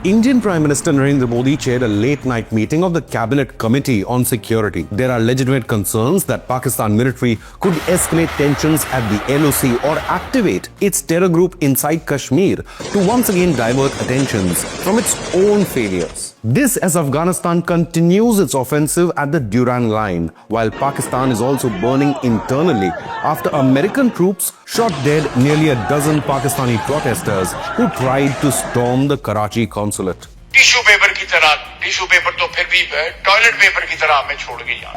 Indian Prime Minister Narendra Modi chaired a late-night meeting of the Cabinet Committee on Security. There are legitimate concerns that Pakistan military could escalate tensions at the LOC or activate its terror group inside Kashmir to once again divert attentions from its own failures. This as Afghanistan continues its offensive at the Durand Line, while Pakistan is also burning internally after American troops shot dead nearly a dozen Pakistani protesters who tried to storm the Karachi consulate.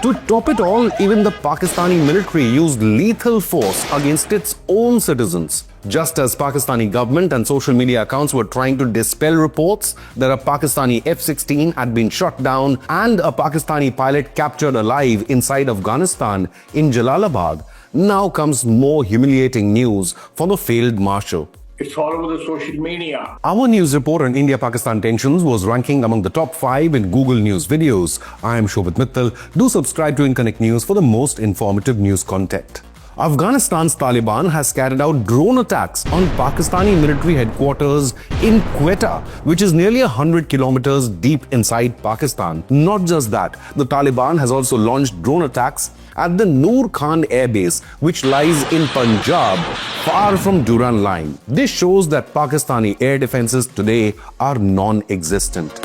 To top it all, even the Pakistani military used lethal force against its own citizens. Just as Pakistani government and social media accounts were trying to dispel reports that a Pakistani F-16 had been shot down and a Pakistani pilot captured alive inside Afghanistan in Jalalabad, now comes more humiliating news for the failed marshal. It's all over the social media. Our news report on India-Pakistan tensions was ranking among the top 5 in Google News videos. I am Shobit Mittal. Do subscribe to InConnect News for the most informative news content. Afghanistan's Taliban has carried out drone attacks on Pakistani military headquarters in Quetta, which is nearly 100 kilometers deep inside Pakistan. Not just that, the Taliban has also launched drone attacks at the Noor Khan Air Base, which lies in Punjab, far from Durand Line. This shows that Pakistani air defenses today are non-existent.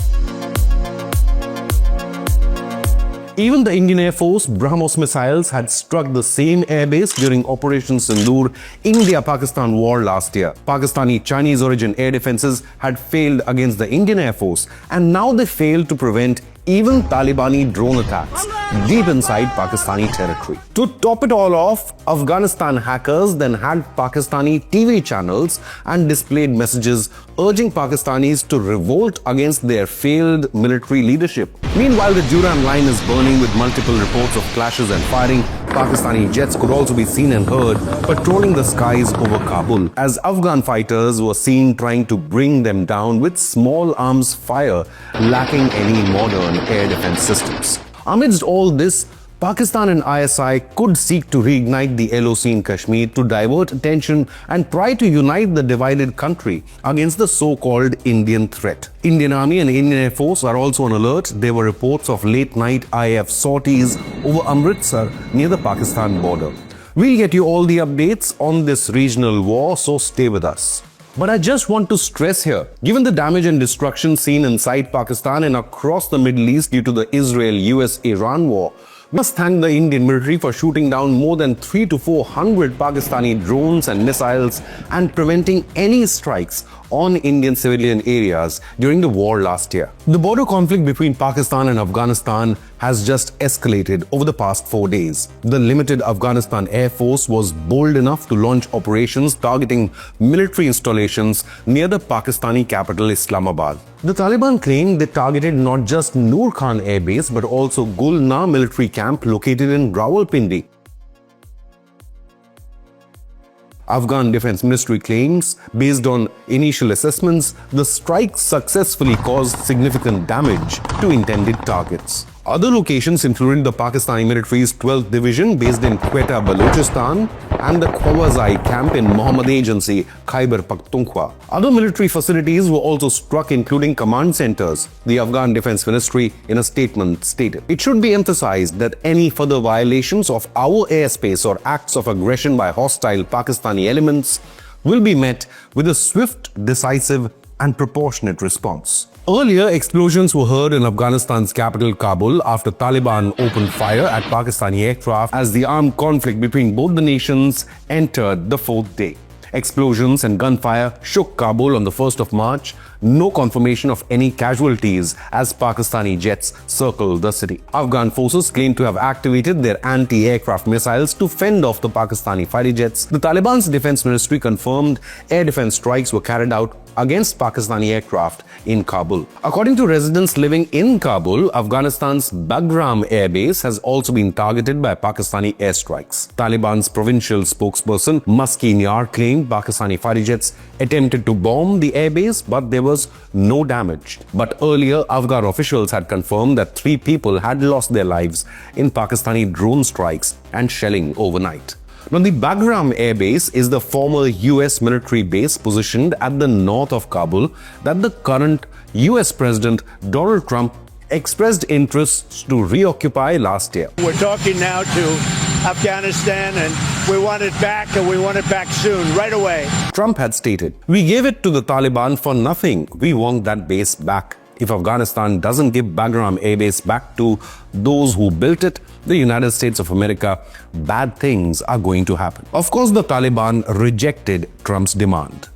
Even the Indian Air Force BrahMos missiles had struck the same airbase during Operation Sindoor India-Pakistan war last year. Pakistani Chinese origin air defenses had failed against the Indian Air Force, and now they failed to prevent even Talibani drone attacks deep inside Pakistani territory. To top it all off, Afghanistan hackers then hacked Pakistani TV channels and displayed messages urging Pakistanis to revolt against their failed military leadership. Meanwhile, the Durand Line is burning with multiple reports of clashes and firing. Pakistani jets could also be seen and heard patrolling the skies over Kabul, as Afghan fighters were seen trying to bring them down with small arms fire, lacking any modern air defense systems. Amidst all this, Pakistan and ISI could seek to reignite the LOC in Kashmir to divert attention and try to unite the divided country against the so-called Indian threat. Indian Army and Indian Air Force are also on alert. There were reports of late-night IAF sorties over Amritsar near the Pakistan border. We'll get you all the updates on this regional war, so stay with us. But I just want to stress here, given the damage and destruction seen inside Pakistan and across the Middle East due to the Israel-US-Iran war, we must thank the Indian military for shooting down more than 300 to 400 Pakistani drones and missiles and preventing any strikes on Indian civilian areas during the war last year. The border conflict between Pakistan and Afghanistan has just escalated over the past 4 days. The limited Afghanistan Air Force was bold enough to launch operations targeting military installations near the Pakistani capital Islamabad. The Taliban claimed they targeted not just Noor Khan Air Base but also Gulna military camp located in Rawalpindi. Afghan Defense Ministry claims, based on initial assessments, the strikes successfully caused significant damage to intended targets. Other locations included the Pakistani military's 12th Division based in Quetta, Balochistan, and the Khawazai camp in Mohammed Agency, Khyber Pakhtunkhwa. Other military facilities were also struck, including command centers. The Afghan Defense Ministry, in a statement, stated, "It should be emphasized that any further violations of our airspace or acts of aggression by hostile Pakistani elements will be met with a swift, decisive, and proportionate response." Earlier, explosions were heard in Afghanistan's capital Kabul after Taliban opened fire at Pakistani aircraft as the armed conflict between both the nations entered the 4th day. Explosions and gunfire shook Kabul on the 1st of March. No confirmation of any casualties as Pakistani jets circled the city. Afghan forces claim to have activated their anti-aircraft missiles to fend off the Pakistani fighter jets. The Taliban's defense ministry confirmed air defense strikes were carried out against Pakistani aircraft in Kabul. According to residents living in Kabul, Afghanistan's Bagram Air Base has also been targeted by Pakistani airstrikes. Taliban's provincial spokesperson Maskin Yar claimed Pakistani fighter jets attempted to bomb the airbase, but there was no damage. But earlier, Afghan officials had confirmed that 3 people had lost their lives in Pakistani drone strikes and shelling overnight. Now, the Bagram Air Base is the former US military base positioned at the north of Kabul that the current US President Donald Trump expressed interests to reoccupy last year. We're talking now to Afghanistan, and we want it back, and we want it back soon, right away. Trump had stated, "We gave it to the Taliban for nothing. We want that base back. If Afghanistan doesn't give Bagram Air Base back to those who built it, the United States of America, bad things are going to happen." Of course, the Taliban rejected Trump's demand.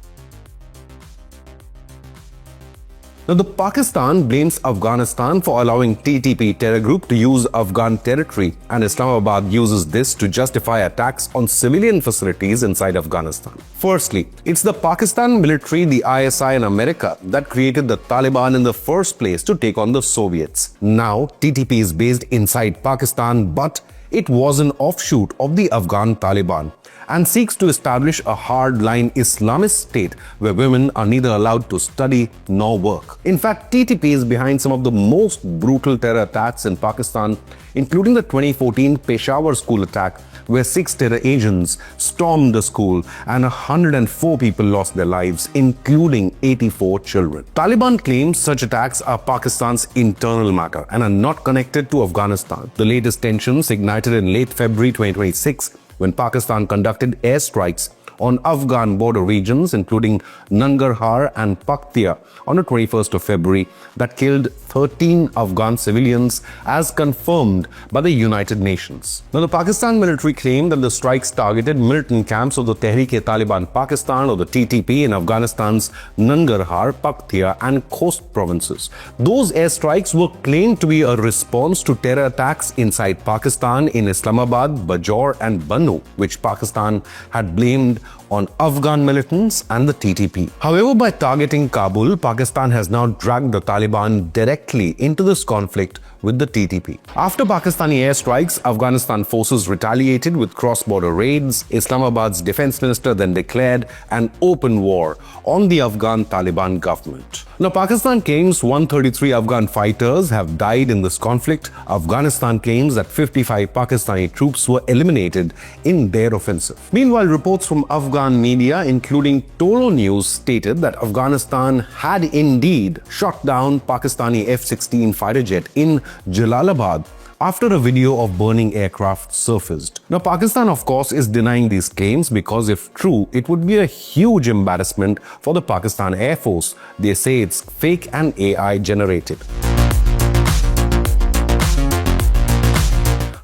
Now, the Pakistan blames Afghanistan for allowing TTP terror group to use Afghan territory, and Islamabad uses this to justify attacks on civilian facilities inside Afghanistan. Firstly, it's the Pakistan military, the ISI and America that created the Taliban in the first place to take on the Soviets. Now, TTP is based inside Pakistan, but it was an offshoot of the Afghan Taliban and seeks to establish a hardline Islamist state where women are neither allowed to study nor work. In fact, TTP is behind some of the most brutal terror attacks in Pakistan, including the 2014 Peshawar school attack, where 6 terror agents stormed the school and 104 people lost their lives, including 84 children. Taliban claims such attacks are Pakistan's internal matter and are not connected to Afghanistan. The latest tensions ignited in late February 2026 when Pakistan conducted airstrikes on Afghan border regions, including Nangarhar and Paktia, on the 21st of February that killed 13 Afghan civilians, as confirmed by the United Nations. Now, the Pakistan military claimed that the strikes targeted militant camps of the Tehreek-e-Taliban Pakistan, or the TTP, in Afghanistan's Nangarhar, Paktia and Khost provinces. Those airstrikes were claimed to be a response to terror attacks inside Pakistan in Islamabad, Bajaur and Bannu, which Pakistan had blamed on Afghan militants and the TTP. However, by targeting Kabul, Pakistan has now dragged the Taliban directly into this conflict with the TTP. After Pakistani airstrikes, Afghanistan forces retaliated with cross-border raids. Islamabad's defense minister then declared an open war on the Afghan Taliban government. Now, Pakistan claims 133 Afghan fighters have died in this conflict. Afghanistan claims that 55 Pakistani troops were eliminated in their offensive. Meanwhile, reports from Afghan media, including Toro News, stated that Afghanistan had indeed shot down Pakistani F-16 fighter jet in Jalalabad after a video of burning aircraft surfaced. Now, Pakistan, of course, is denying these claims because, if true, it would be a huge embarrassment for the Pakistan Air Force. They say it's fake and AI generated.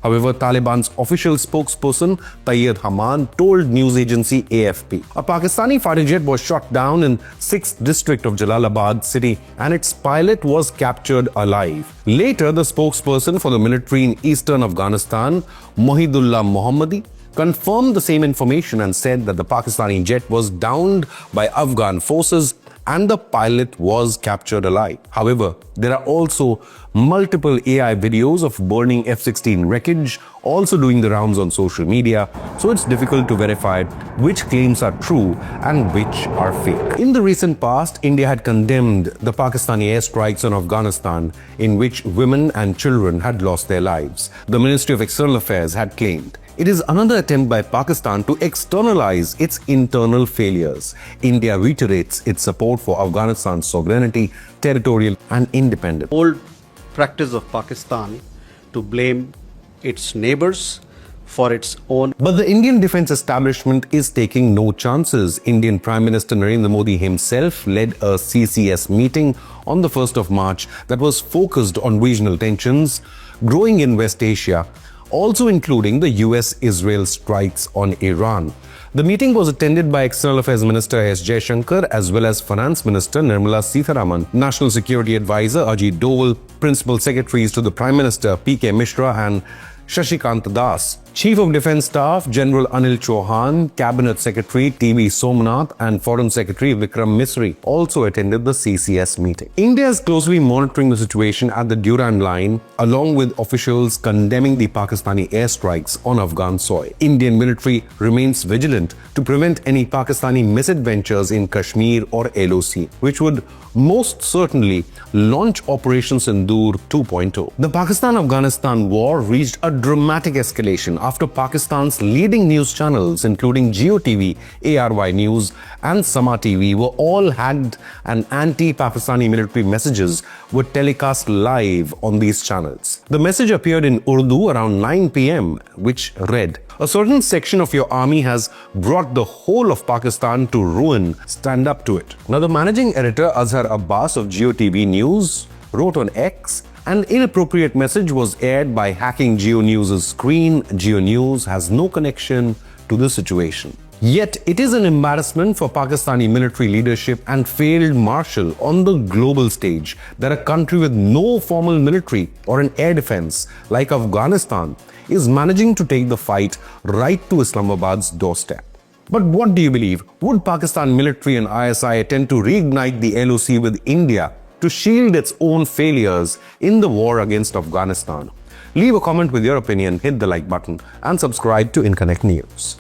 However, Taliban's official spokesperson Tayyid Haman told news agency AFP, a Pakistani fighter jet was shot down in 6th district of Jalalabad city and its pilot was captured alive. Later, the spokesperson for the military in eastern Afghanistan, Mohidullah Mohammadi, confirmed the same information and said that the Pakistani jet was downed by Afghan forces and the pilot was captured alive. However, there are also multiple AI videos of burning F-16 wreckage also doing the rounds on social media, so it's difficult to verify which claims are true and which are fake. In the recent past, India had condemned the Pakistani airstrikes on Afghanistan, in which women and children had lost their lives. The Ministry of External Affairs had claimed it is another attempt by Pakistan to externalize its internal failures. India reiterates its support for Afghanistan's sovereignty, territorial and independence. Old practice of Pakistan to blame its neighbors for its own. But the Indian defense establishment is taking no chances. Indian Prime Minister Narendra Modi himself led a CCS meeting on the 1st of March that was focused on regional tensions growing in West Asia, also including the US-Israel strikes on Iran. The meeting was attended by External Affairs Minister S. Jaishankar as well as Finance Minister Nirmala Sitharaman, National Security Advisor Ajit Doval, Principal Secretaries to the Prime Minister P.K. Mishra and Shashikant Das, Chief of Defence Staff General Anil Chauhan, Cabinet Secretary T.V. Somnath and Foreign Secretary Vikram Misri also attended the CCS meeting. India is closely monitoring the situation at the Durand Line, along with officials condemning the Pakistani airstrikes on Afghan soil. Indian military remains vigilant to prevent any Pakistani misadventures in Kashmir or LOC, which would most certainly launch Operation Sindoor 2.0. The Pakistan-Afghanistan war reached a dramatic escalation after Pakistan's leading news channels, including Jio TV, ARY News, and Sama TV, were all hacked and anti-Pakistani military messages were telecast live on these channels. The message appeared in Urdu around 9 p.m., which read, "A certain section of your army has brought the whole of Pakistan to ruin. Stand up to it." Now, the managing editor Azhar Abbas of Jio TV News wrote on X, "An inappropriate message was aired by hacking Jio News' screen. Jio News has no connection to the situation." Yet, it is an embarrassment for Pakistani military leadership and failed marshal on the global stage that a country with no formal military or an air defense like Afghanistan is managing to take the fight right to Islamabad's doorstep. But what do you believe? Would Pakistan military and ISI attempt to reignite the LOC with India to shield its own failures in the war against Afghanistan? Leave a comment with your opinion, hit the like button, and subscribe to InConnect News.